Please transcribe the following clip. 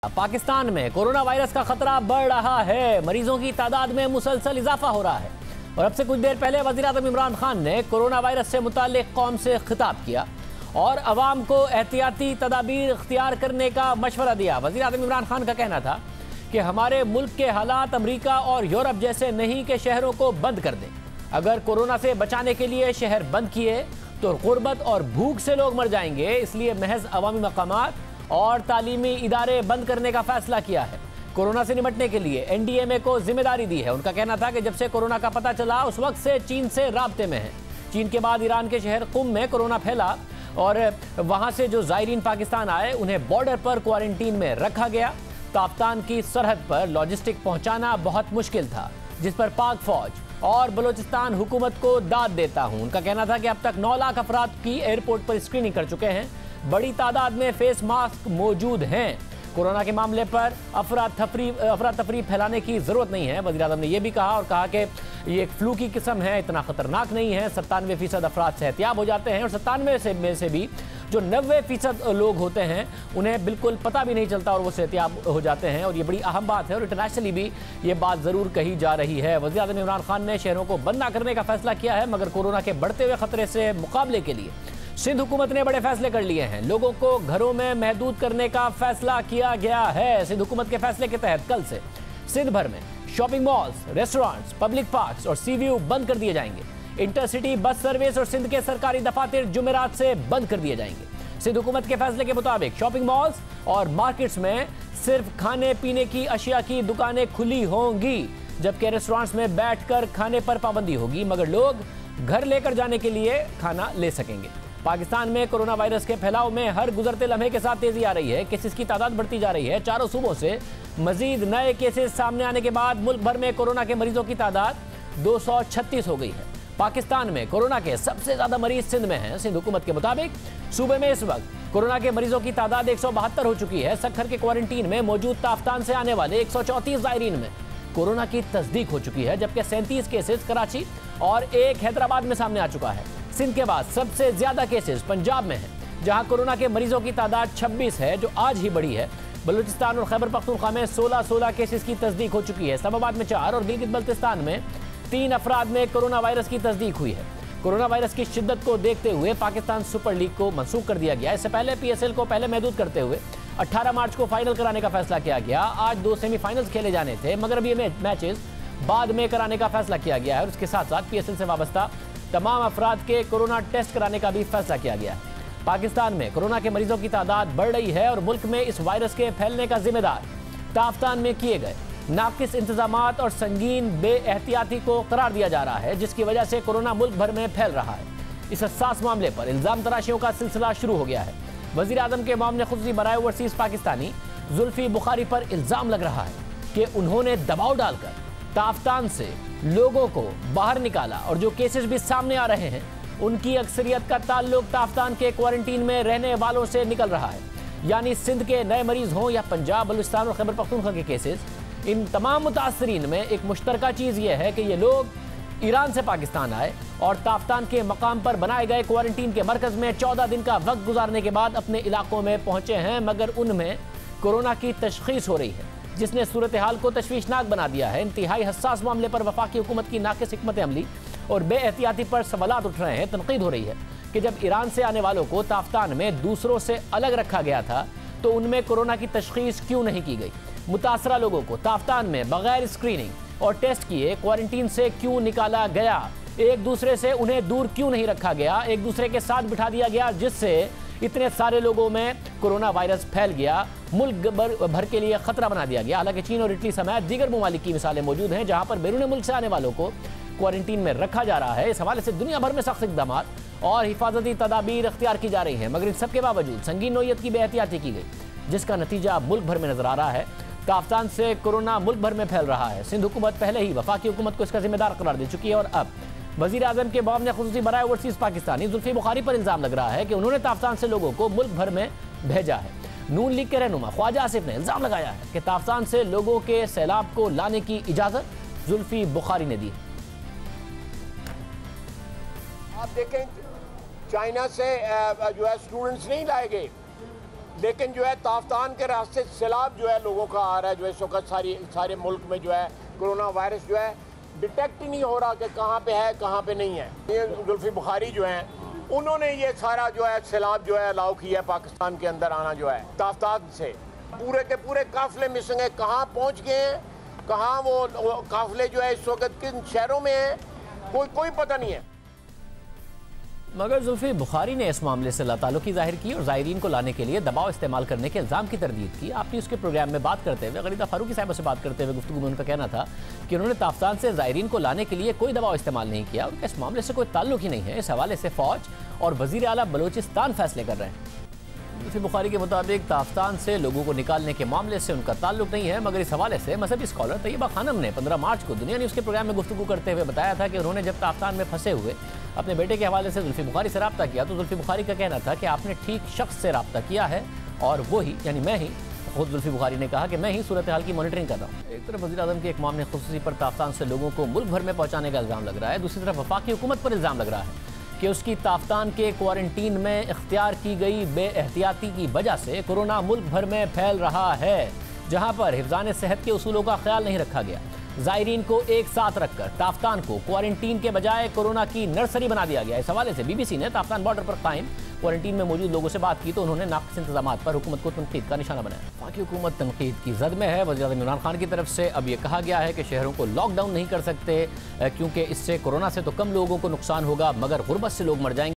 पाकिस्तान में corona virus का खतरा बढ़ रहा है। मरीजों की तादाद में मुसलसल इजाफा हो रहा है और अब से कुछ देर पहले वज़ीर-ए-आज़म इमरान खान ने कोरोना वायरस से मुताल्लिक़ कौम से खिताब किया और अवाम को एहतियाती तदाबीर इख्तियार करने का मशवरा दिया। वज़ीर-ए-आज़म इमरान खान का कहना था कि हमारे मुल्क के हालात अमरीका और यूरोप जैसे नहीं कि शहरों को बंद कर दें। अगर कोरोना से बचाने के लिए शहर बंद किए तो गुर्बत और भूख से लोग मर जाएंगे, इसलिए महज अवामी मकामात और तालीमी इदारे बंद करने का फैसला किया है। कोरोना से निपटने के लिए एनडीएमए को जिम्मेदारी दी है। उनका कहना था कि जब से कोरोना का पता चला उस वक्त से चीन से राब्ते में है। चीन के बाद ईरान के शहर कुम में कोरोना फैला और वहां से जो ज़ायरीन पाकिस्तान आए उन्हें बॉर्डर पर क्वारंटीन में रखा गया। ताफ्तान की सरहद पर लॉजिस्टिक पहुंचाना बहुत मुश्किल था, जिस पर पाक फौज और बलूचिस्तान हुकूमत को दाद देता हूं। उनका कहना था कि अब तक 9 लाख अफराद की एयरपोर्ट पर स्क्रीनिंग कर चुके हैं। बड़ी तादाद में फेस मास्क मौजूद हैं। कोरोना के मामले पर अफरा तफरी फैलाने की जरूरत नहीं है। वज़ीर-ए-आज़म ने यह भी कहा और कहा कि ये एक फ्लू की किस्म है, इतना खतरनाक नहीं है। 97% अफराद सेहतियाब हो जाते हैं और 97 में से भी जो 90% लोग होते हैं उन्हें बिल्कुल पता भी नहीं चलता और वो सेहतियाब हो जाते हैं। और ये बड़ी अहम बात है और इंटरनेशनली भी ये बात ज़रूर कही जा रही है। वज़ीर-ए-आज़म इमरान खान ने शहरों को बंद ना करने का फैसला किया है, मगर कोरोना के बढ़ते हुए खतरे से मुकाबले के लिए सिंध हुकूमत ने बड़े फैसले कर लिए हैं। लोगों को घरों में महदूद करने का फैसला किया गया है। सिंध हुकूमत के फैसले के तहत कल से सिंध भर में shopping malls, restaurants, public parks और सी व्यू बंद कर दिए जाएंगे। इंटरसिटी बस सर्विस और सिंध के सरकारी दफातर जुमेरात से बंद कर दिए जाएंगे। सिंध हुकूमत के फैसले के मुताबिक शॉपिंग मॉल्स और मार्केट्स में सिर्फ खाने पीने की अशिया की दुकानें खुली होंगी, जबकि रेस्टोरेंट्स में बैठकर खाने पर पाबंदी होगी, मगर लोग घर लेकर जाने के लिए खाना ले सकेंगे। पाकिस्तान में कोरोना वायरस के फैलाव में हर गुजरते लम्हे के साथ तेजी आ रही है। केसेस की तादाद बढ़ती जा रही है। चारों सूबों से मजीद नए केसेस सामने आने के बाद मुल्क भर में कोरोना के मरीजों की तादाद 236 हो गई है। पाकिस्तान में कोरोना के सबसे ज्यादा मरीज सिंध में हैं। सिंध हुकूमत के मुताबिक सूबे में इस वक्त कोरोना के मरीजों की तादाद 172 हो चुकी है। सखर के क्वारंटीन में मौजूद ताफ्तान से आने वाले 134 ज़ायरीन में कोरोना की तस्दीक हो चुकी है, जबकि 37 केसेस कराची और 1 हैदराबाद में सामने आ चुका है। सिंध के बाद सबसे ज्यादा केसेस पंजाब में हैं, जहां कोरोना के मरीजों की तादाद 26 है, जो आज ही बढ़ी है। बलूचिस्तान और खैबर पख्तूनख्वा में 16 केसेस की तस्दीक हो चुकी है। इस्लामाबाद में 4 और गिलगित बल्तिस्तान में 3 अफराद में कोरोना वायरस की तस्दीक हुई है। कोरोना वायरस की शिद्दत को देखते हुए पाकिस्तान सुपर लीग को मनसूख कर दिया गया। इससे पहले PSL को पहले महदूद करते हुए 18 मार्च को फाइनल कराने का फैसला किया गया। आज 2 सेमीफाइनल्स खेले जाने थे, मगर अब ये मैचेस बाद में कराने का फैसला किया गया है और उसके साथ साथ PSL से वाबस्ता तमाम अफराद के कोरोना टेस्ट कराने का भी फैसला किया गया है। पाकिस्तान में कोरोना के मरीजों की तादाद बढ़ रही है और मुल्क में इस वायरस के फैलने का जिम्मेदार ताफ्तान में किए गए नाकिस इंतजामात और संगीन बेएहतियाती को करार दिया जा रहा है, जिसकी वजह से कोरोना मुल्क भर में फैल रहा है। इस हसास मामले पर इल्जाम तराशियों का सिलसिला शुरू हो गया है। वज़ीर-ए-आज़म के मामले खुसूसी बराए ओवरसीज पाकिस्तानी जुल्फी बुखारी पर इल्जाम लग रहा है कि उन्होंने दबाव डालकर ताफ्तान से लोगों को बाहर निकाला और जो केसेस भी सामने आ रहे हैं उनकी अक्सरियत का ताल्लुक ताफ्तान के क्वारंटीन में रहने वालों से निकल रहा है। यानी सिंध के नए मरीज हों या पंजाब, बलूचिस्तान और खैबर पख्तूनख्वा के केसेस, इन तमाम मुतासरीन में एक मुश्तरका चीज़ यह है कि ये लोग ईरान से पाकिस्तान आए और ताफ्तान के मकाम पर बनाए गए क्वारंटीन के मरकज़ में 14 दिन का वक्त गुजारने के बाद अपने इलाकों में पहुंचे हैं, मगर उनमें कोरोना की तशख़ीस हो रही है, जिसने सूरत हाल को तशवीशनाक बना दिया है। इंतहाई हसास मामले पर वफाकी हुकूमत की नाकिस हिकमत अमली और बेएहतियाती पर सवालात उठ रहे हैं। तनकीद हो रही है कि जब ईरान से आने वालों को ताफ्तान में दूसरों से अलग रखा गया था तो उनमें कोरोना की तशख़ीस क्यों नहीं की गई। मुतासरा लोगों को ताफ्तान में बगैर स्क्रीनिंग और टेस्ट किए क्वारंटीन से क्यों निकाला गया। एक दूसरे से उन्हें दूर क्यों नहीं रखा गया, एक दूसरे के साथ बिठा दिया गया, जिससे इतने सारे लोगों में कोरोना वायरस फैल गया, मुल्क भर के लिए खतरा बना दिया गया। हालांकि चीन और इटली समेत दीगर ममालिक की मिसालें मौजूद हैं जहां पर बैरून मुल्क से आने वालों को क्वारंटीन में रखा जा रहा है। इस हवाले से दुनिया भर में सख्त इक़दाम और हिफाजती तदाबीर इख्तियार की जा रही हैं, मगर इन सबके बावजूद संगीन नौयत की बेहतियाती की गई, जिसका नतीजा मुल्क भर में नजर आ रहा है। ताफ्तान से कोरोना मुल्क भर में फैल रहा है। सिंध हुकूमत पहले ही वफाकी हुकूमत को इसका जिम्मेदार करार दे चुकी है और अब वज़ीर-ए-आज़म के मामले खुसूसी बराए ओवरसीज पाकिस्तानी जुल्फी बुखारी पर इल्जाम लग रहा है कि उन्होंने ताफ्तान से लोगों को मुल्क भर में भेजा है। नून लीग के रहनुमा ख्वाजा आसिफ ने इल्जाम लगाया है कि ताफ्तान से लोगों के सैलाब को लाने की इजाजत जुल्फी बुखारी ने दी। आप देखें चाइना से जो है स्टूडेंट्स नहीं लाए गए, लेकिन जो है ताफ्तान के रास्ते सैलाब जो है लोगों का आ रहा है, जो है इस वक्त सारे मुल्क में जो है कोरोना वायरस जो है डिटेक्ट ही नहीं हो रहा कि कहाँ पे है कहाँ पे नहीं है। ये जुल्फी बुखारी जो हैं उन्होंने ये सारा जो है सैलाब जो है अलाउ किया है पाकिस्तान के अंदर आना जो है ताफ्तान से। पूरे के पूरे काफिले मिसिंग है, कहाँ पहुँच गए हैं, कहाँ वो काफिले जो है इस वक्त किन शहरों में है, कोई पता नहीं है। मगर जुल्फी बुखारी ने इस मामले से लाताल्लुकी जाहिर की और ज़ायरीन को लाने के लिए दबाव इस्तेमाल करने के इल्ज़ाम की तरदीद की। आपने उसके प्रोग्राम में बात करते हुए गरीदा फारूकी साहब से बात करते हुए गुफ्तगू में उनका कहना था कि उन्होंने ताफ्तान से ज़ायरीन को लाने के लिए कोई दबाव इस्तेमाल नहीं किया। उनका इस मामले से कोई ताल्लुक ही नहीं है। इस हवाले से फ़ौज और वज़ीर आला बलूचिस्तान फैसले कर रहे हैं। जुल्फी बुखारी के मुताबिक ताफ्तान से लोगों को निकालने के मामले से उनका ताल्लुक नहीं है। मगर इस हवाले से मजहबी स्कॉलर तैयबा खानम ने 15 मार्च को दुनिया न्यूज़ के प्रोग्राम में गुफ्तगू करते हुए बताया था कि उन्होंने जब ताफ्तान में फंसे हुए अपने बेटे के हवाले से जुल्फी बुखारी से रब्ता किया तो जुल्फी बुखारी का कहना था कि आपने ठीक शख्स से रब्ता किया है और वो ही यानी मैं ही। खुद जुल्फी बुखारी ने कहा कि मैं ही सूरत हाल की मॉनिटरिंग कर रहा हूँ। एक तरफ वज़ीर आज़म के एक मामले खुसूसी पर ताफ्तान से लोगों को मुल्क भर में पहुँचाने का इल्ज़ाम लग रहा है, दूसरी तरफ वफाकी हुकूमत पर इल्ज़ाम लग रहा है कि उसकी ताफ्तान के क्वारंटीन में इख्तियार की गई बेएहतियाती की वजह से कोरोना मुल्क भर में फैल रहा है, जहाँ पर हिफ्ज़ान सेहत के उसूलों का ख्याल नहीं रखा गया। ज़ायरीन को एक साथ रखकर ताफ्तान को क्वारंटीन के बजाय कोरोना की नर्सरी बना दिया गया। इस हवाले से BBC ने ताफ्तान बॉर्डर पर कायम क्वारंटीन में मौजूद लोगों से बात की तो उन्होंने नाक़िस इंतजामात पर हुकूमत को तनकीद का निशाना बनाया। बाकी हुकूमत तनकीद की जद में है। वज़ीर आज़म इमरान खान की तरफ से अब यह कहा गया है कि शहरों को लॉकडाउन नहीं कर सकते क्योंकि इससे कोरोना से तो कम लोगों को नुकसान होगा मगर गुर्बत से लोग मर जाएंगे।